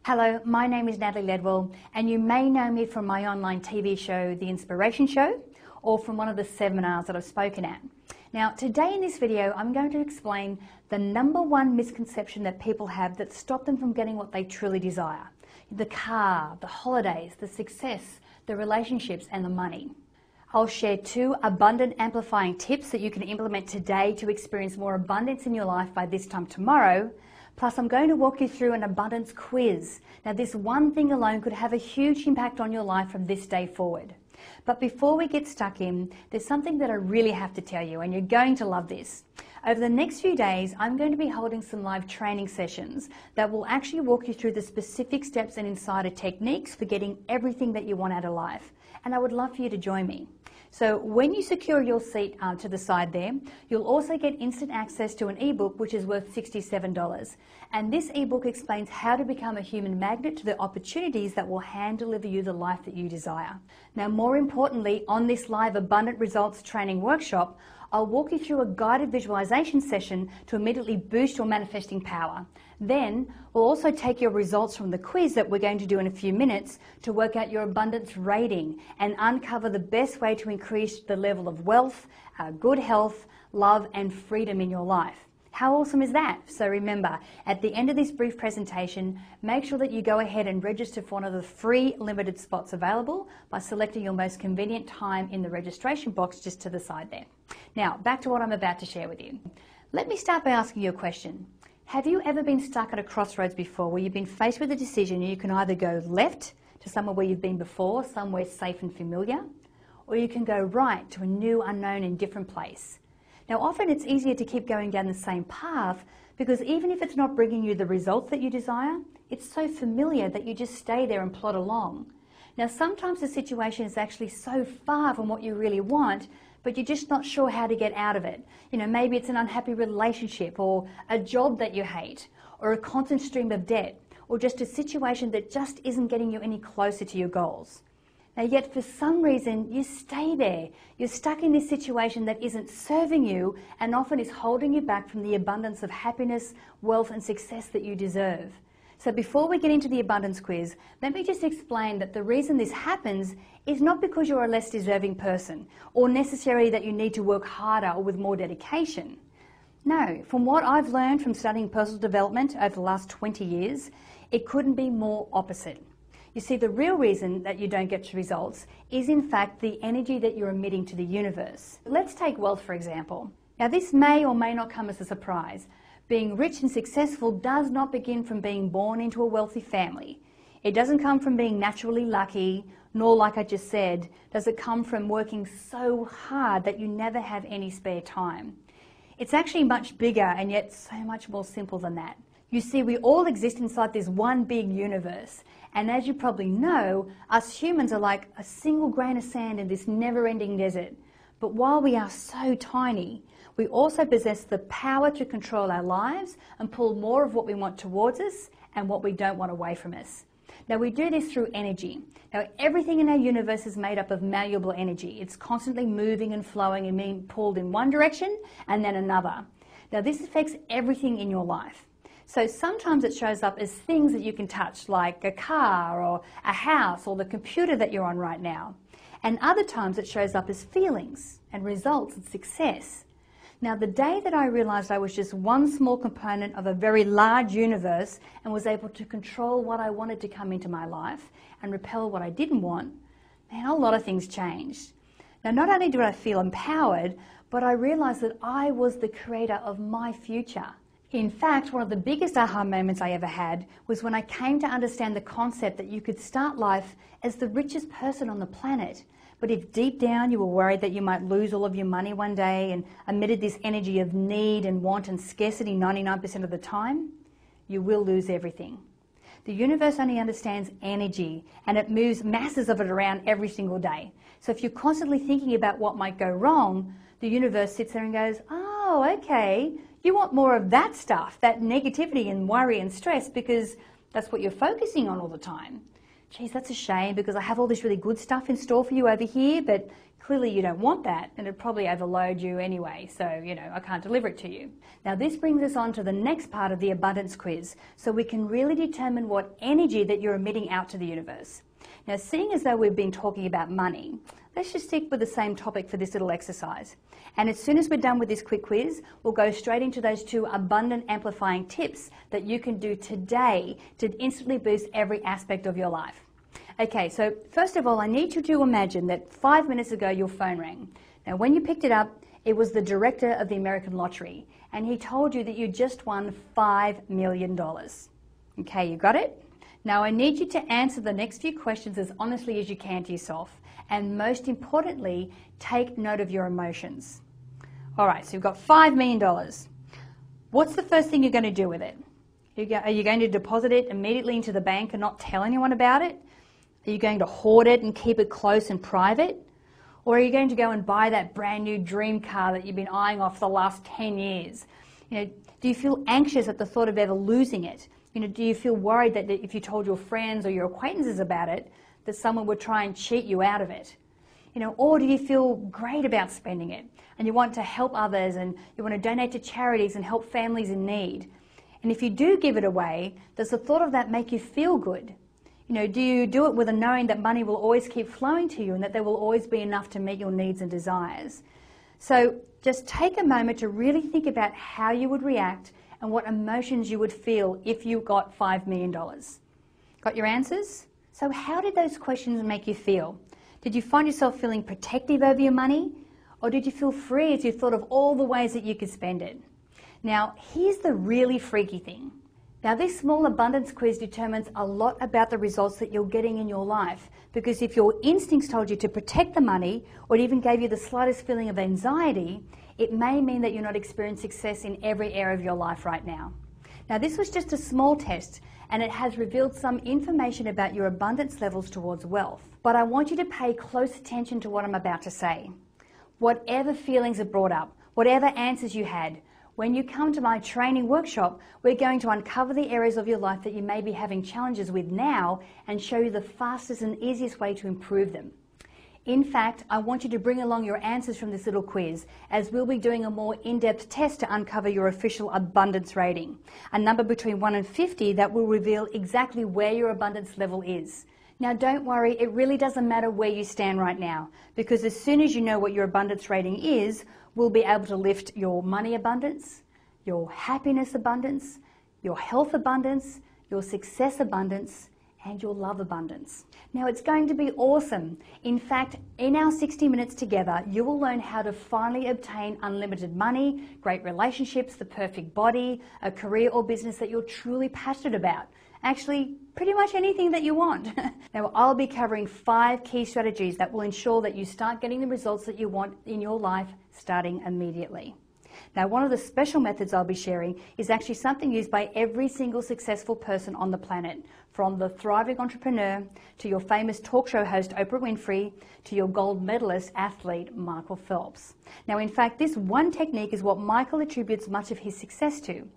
Hello, my name is Natalie Ledwell, and you may know me from my online TV show, The Inspiration Show, or from one of the seminars that I've spoken at. Now, today in this video, I'm going to explain the #1 misconception that people have that stop them from getting what they truly desire. The car, the holidays, the success, the relationships, and the money. I'll share 2 abundant amplifying tips that you can implement today to experience more abundance in your life by this time tomorrow. Plus, I'm going to walk you through an abundance quiz. Now, this one thing alone could have a huge impact on your life from this day forward. But before we get stuck in, there's something that I really have to tell you, and you're going to love this. Over the next few days, I'm going to be holding some live training sessions that will actually walk you through the specific steps and insider techniques for getting everything that you want out of life. And I would love for you to join me. So when you secure your seat to the side there, you'll also get instant access to an ebook which is worth $67. And this ebook explains how to become a human magnet to the opportunities that will hand deliver you the life that you desire. Now, more importantly, on this live Abundant Results Training Workshop, I'll walk you through a guided visualization session to immediately boost your manifesting power. Then we'll also take your results from the quiz that we're going to do in a few minutes to work out your abundance rating and uncover the best way to increase the level of wealth, good health, love, and freedom in your life. How awesome is that? So remember, at the end of this brief presentation, make sure that you go ahead and register for one of the free limited spots available by selecting your most convenient time in the registration box just to the side there. Now, back to what I'm about to share with you. Let me start by asking you a question. Have you ever been stuck at a crossroads before where you've been faced with a decision and you can either go left to somewhere where you've been before, somewhere safe and familiar, or you can go right to a new, unknown and different place? Now, often it's easier to keep going down the same path because even if it's not bringing you the results that you desire, it's so familiar that you just stay there and plod along. Now, sometimes the situation is actually so far from what you really want, but you're just not sure how to get out of it. You know, maybe it's an unhappy relationship or a job that you hate or a constant stream of debt or just a situation that just isn't getting you any closer to your goals. Now, yet for some reason, you stay there. You're stuck in this situation that isn't serving you and often is holding you back from the abundance of happiness, wealth, and success that you deserve. So before we get into the abundance quiz, let me just explain that the reason this happens is not because you're a less deserving person or necessarily that you need to work harder or with more dedication. No, from what I've learned from studying personal development over the last 20 years, it couldn't be more opposite. You see, the real reason that you don't get your results is in fact the energy that you're emitting to the universe. Let's take wealth, for example. Now, this may or may not come as a surprise. Being rich and successful does not begin from being born into a wealthy family. It doesn't come from being naturally lucky, nor, like I just said, does it come from working so hard that you never have any spare time. It's actually much bigger and yet so much more simple than that. You see, we all exist inside this one big universe. And as you probably know, us humans are like a single grain of sand in this never-ending desert. But while we are so tiny, we also possess the power to control our lives and pull more of what we want towards us and what we don't want away from us. Now, we do this through energy. Now, everything in our universe is made up of malleable energy. It's constantly moving and flowing and being pulled in one direction and then another. Now, this affects everything in your life. So sometimes it shows up as things that you can touch, like a car or a house or the computer that you're on right now. And other times it shows up as feelings and results and success. Now, the day that I realized I was just one small component of a very large universe and was able to control what I wanted to come into my life and repel what I didn't want, man, a lot of things changed. Now, not only did I feel empowered, but I realized that I was the creator of my future. In fact, one of the biggest aha moments I ever had was when I came to understand the concept that you could start life as the richest person on the planet. But if deep down you were worried that you might lose all of your money one day and emitted this energy of need and want and scarcity 99% of the time, you will lose everything. The universe only understands energy and it moves masses of it around every single day. So if you're constantly thinking about what might go wrong, the universe sits there and goes, oh, okay, you want more of that stuff, that negativity and worry and stress because that's what you're focusing on all the time. geez, that's a shame because I have all this really good stuff in store for you over here, but clearly you don't want that and it'd probably overload you anyway, so I can't deliver it to you. Now this brings us on to the next part of the abundance quiz, so we can really determine what energy that you're emitting out to the universe. Now, seeing as though we've been talking about money, let's just stick with the same topic for this little exercise. And as soon as we're done with this quick quiz, we'll go straight into those 2 abundant amplifying tips that you can do today to instantly boost every aspect of your life. Okay, so first of all, I need you to imagine that 5 minutes ago your phone rang. Now, when you picked it up, it was the director of the American Lottery, and he told you that you just won $5 million. Okay, you got it? Now, I need you to answer the next few questions as honestly as you can to yourself, and most importantly, take note of your emotions. All right, so you've got $5 million. What's the first thing you're going to do with it? Are you going to deposit it immediately into the bank and not tell anyone about it? Are you going to hoard it and keep it close and private? Or are you going to go and buy that brand new dream car that you've been eyeing off for the last 10 years? Do you feel anxious at the thought of ever losing it? Do you feel worried that if you told your friends or your acquaintances about it, that someone would try and cheat you out of it? Or do you feel great about spending it and you want to help others and you want to donate to charities and help families in need? And if you do give it away, does the thought of that make you feel good? Do you do it with a knowing that money will always keep flowing to you and that there will always be enough to meet your needs and desires? So just take a moment to really think about how you would react and what emotions you would feel if you got $5 million. Got your answers? So how did those questions make you feel? Did you find yourself feeling protective over your money? Or did you feel free as you thought of all the ways that you could spend it? Now, here's the really freaky thing. Now, this small abundance quiz determines a lot about the results that you're getting in your life, because if your instincts told you to protect the money or it even gave you the slightest feeling of anxiety, it may mean that you're not experiencing success in every area of your life right now. Now, this was just a small test and it has revealed some information about your abundance levels towards wealth. But I want you to pay close attention to what I'm about to say. Whatever feelings are brought up, whatever answers you had, when you come to my training workshop, we're going to uncover the areas of your life that you may be having challenges with now and show you the fastest and easiest way to improve them. In fact, I want you to bring along your answers from this little quiz, as we'll be doing a more in-depth test to uncover your official abundance rating, a number between 1 and 50 that will reveal exactly where your abundance level is. Now, don't worry, it really doesn't matter where you stand right now, because as soon as you know what your abundance rating is, we'll be able to lift your money abundance, your happiness abundance, your health abundance, your success abundance, and your love abundance. Now, it's going to be awesome. In fact, in our 60 minutes together, you will learn how to finally obtain unlimited money, great relationships, the perfect body, a career or business that you're truly passionate about. Actually, pretty much anything that you want. Now, I'll be covering 5 key strategies that will ensure that you start getting the results that you want in your life starting immediately. Now, one of the special methods I'll be sharing is actually something used by every single successful person on the planet, from the thriving entrepreneur to your famous talk show host Oprah Winfrey to your gold medalist athlete Michael Phelps. Now, in fact, this one technique is what Michael attributes much of his success to.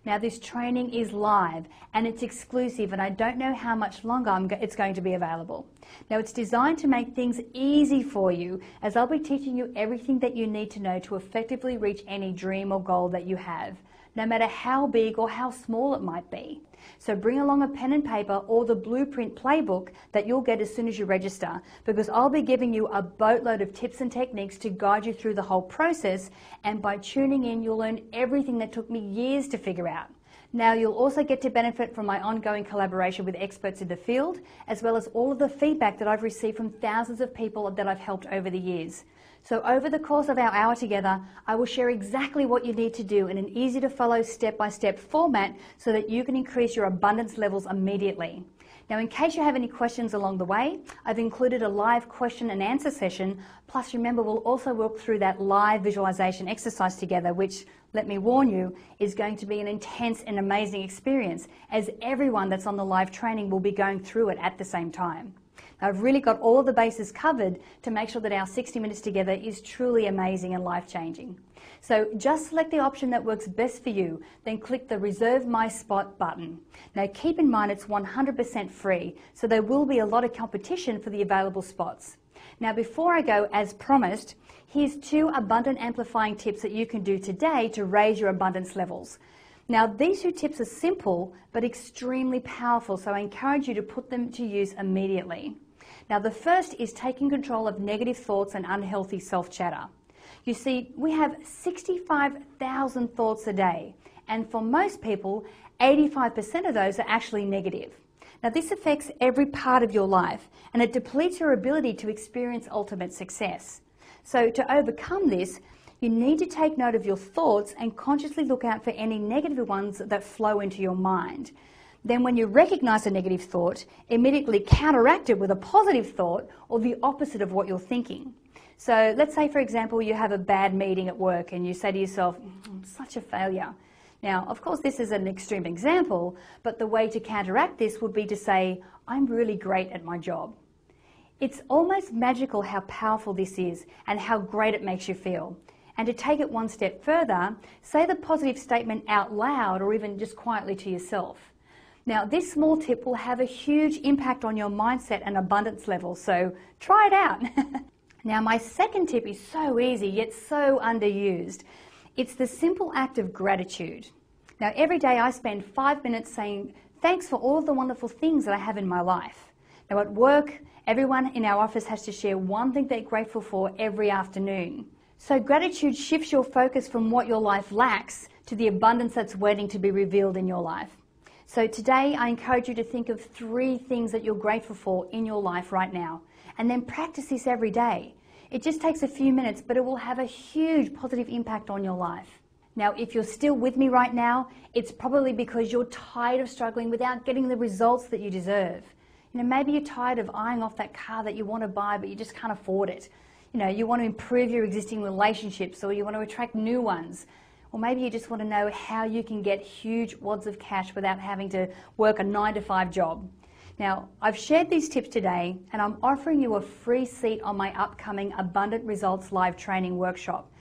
Now, this training is live and it's exclusive, and I don't know how much longer it's going to be available. Now, it's designed to make things easy for you, as I'll be teaching you everything that you need to know to effectively reach any dream or goal that you have, no matter how big or how small it might be. So bring along a pen and paper or the blueprint playbook that you'll get as soon as you register, because I'll be giving you a boatload of tips and techniques to guide you through the whole process, and by tuning in you'll learn everything that took me years to figure out. Now, you'll also get to benefit from my ongoing collaboration with experts in the field, as well as all of the feedback that I've received from thousands of people that I've helped over the years. So over the course of our hour together, I will share exactly what you need to do in an easy to follow step-by-step format so that you can increase your abundance levels immediately. Now, in case you have any questions along the way, I've included a live question and answer session. Plus, remember, we'll also walk through that live visualization exercise together, which, let me warn you, is going to be an intense and amazing experience, as everyone that's on the live training will be going through it at the same time. I've really got all of the bases covered to make sure that our 60 minutes together is truly amazing and life-changing. So just select the option that works best for you, then click the Reserve My Spot button. Now keep in mind it's 100% free, so there will be a lot of competition for the available spots. Now before I go, as promised, here's 2 abundant amplifying tips that you can do today to raise your abundance levels. Now these 2 tips are simple but extremely powerful, so I encourage you to put them to use immediately. Now the first is taking control of negative thoughts and unhealthy self-chatter. You see, we have 65,000 thoughts a day, and for most people, 85% of those are actually negative. Now this affects every part of your life, and it depletes your ability to experience ultimate success. So to overcome this, you need to take note of your thoughts and consciously look out for any negative ones that flow into your mind. Then when you recognize a negative thought, immediately counteract it with a positive thought or the opposite of what you're thinking. So let's say, for example, you have a bad meeting at work and you say to yourself, I'm such a failure. Now, of course, this is an extreme example, but the way to counteract this would be to say, I'm really great at my job. It's almost magical how powerful this is and how great it makes you feel. And to take it one step further, say the positive statement out loud or even just quietly to yourself. Now, this small tip will have a huge impact on your mindset and abundance level, so try it out. Now, my second tip is so easy, yet so underused. It's the simple act of gratitude. Now, every day I spend 5 minutes saying thanks for all of the wonderful things that I have in my life. Now, at work, everyone in our office has to share one thing they're grateful for every afternoon. So gratitude shifts your focus from what your life lacks to the abundance that's waiting to be revealed in your life. So today I encourage you to think of 3 things that you're grateful for in your life right now, and then practice this every day. It just takes a few minutes, but it will have a huge positive impact on your life. Now, if you're still with me right now, it's probably because you're tired of struggling without getting the results that you deserve. Maybe you're tired of eyeing off that car that you want to buy, but you just can't afford it. You want to improve your existing relationships, or you want to attract new ones. Or maybe you just want to know how you can get huge wads of cash without having to work a 9-to-5 job. Now, I've shared these tips today, and I'm offering you a free seat on my upcoming Abundant Results Live Training Workshop,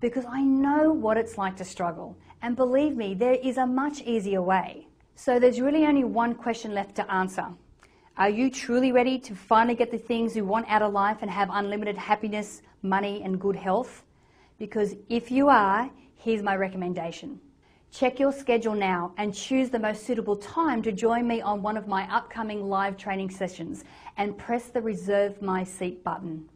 because I know what it's like to struggle. And believe me, there is a much easier way. So there's really only one question left to answer. Are you truly ready to finally get the things you want out of life and have unlimited happiness, money, and good health? Because if you are, here's my recommendation. Check your schedule now and choose the most suitable time to join me on one of my upcoming live training sessions, and press the Reserve My Seat button.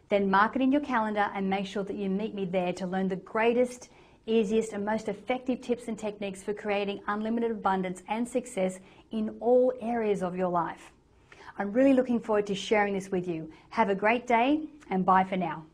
Then mark it in your calendar and make sure that you meet me there to learn the greatest, easiest and most effective tips and techniques for creating unlimited abundance and success in all areas of your life. I'm really looking forward to sharing this with you. Have a great day, and bye for now.